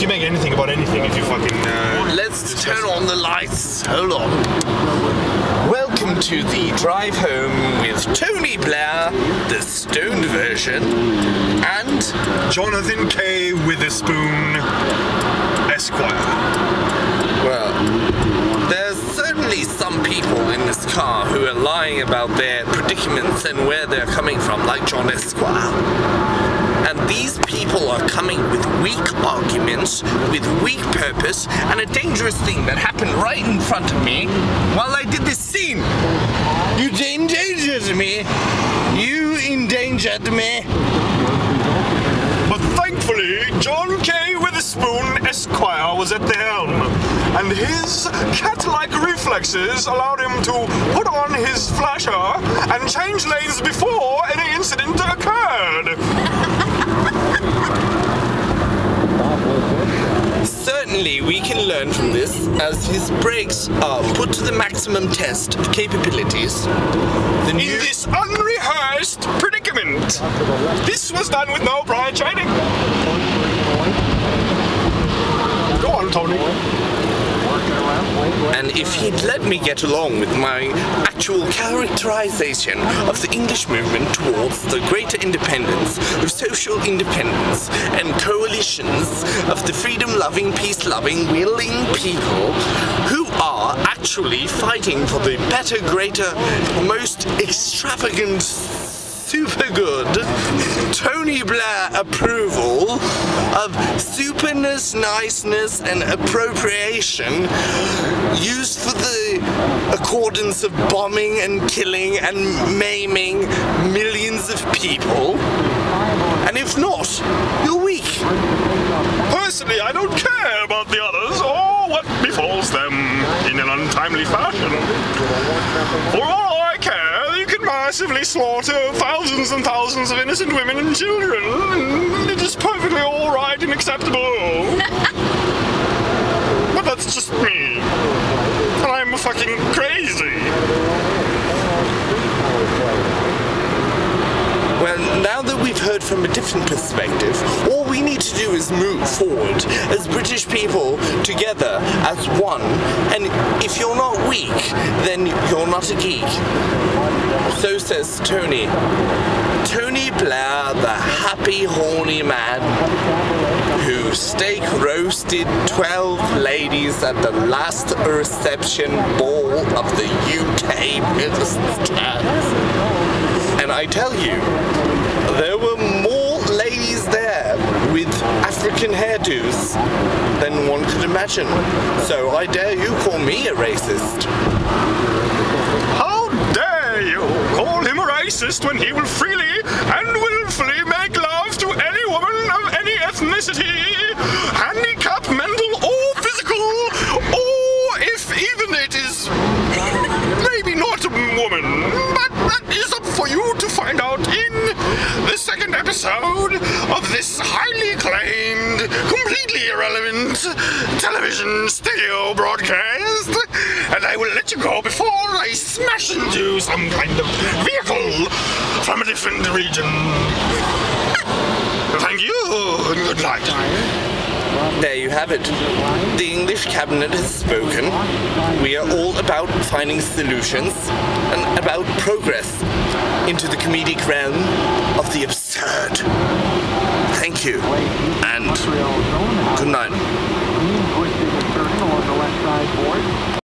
can make anything about anything if you fucking... Let's turn on the lights. Hold on. Welcome to the drive home with Tony Blair, the stoned version, and... Jonathan K. Witherspoon, Esquire. Well, there's certainly some people in this car who are lying about their predicaments and where they're coming from, like John Esquire. And these people are coming with weak arguments, with weak purpose, and a dangerous thing that happened right in front of me while I did this scene. You endangered me. You endangered me. But thankfully, John K. Witherspoon, Esquire, was at the helm, and his cat-like reflexes allowed him to put on his flasher and change lanes before any incident occurred. Certainly, we can learn from this, as his brakes are put to the maximum test of capabilities. In this unrehearsed predicament, this was done with no prior training. Go on, Tony. And if he'd let me get along with my actual characterization of the English movement towards the greater independence of social independence and coalitions of the freedom-loving, peace-loving, willing people who are actually fighting for the better, greater, most extravagant, super good Tony Blair approval of superness, niceness, and appropriation used for the accordance of bombing and killing and maiming millions of people. And if not, you're weak. Personally, I don't care about the others or what befalls them in an untimely fashion. For all I care, you can massively slaughter thousands and thousands of innocent women and children. It is perfectly all right and acceptable. But that's just me. And I'm fucking crazy. Well, now that we've heard from a different perspective, all we need to do is move forward as British people together as one. And if you're not weak, then you're not a geek. So says Tony. Tony Blair, the happy, horny man who steak roasted 12 ladies at the last reception ball of the UK Ministers. And I tell you, there were more ladies there with African hairdos than one could imagine. So I dare you call me a racist. How dare you call him a racist when he will freely and willfully make love to any woman of any ethnicity, handicap, mental or physical, or if even it is maybe not a woman, but that is up for you to find out in the second episode of this highly acclaimed, completely irrelevant television studio broadcast. And I will let you go before I smash into some kind of vehicle from a different region. Thank you, and good night. There you have it. The English cabinet has spoken. We are all about finding solutions and about progress into the comedic realm of the absurd. Thank you, and good night.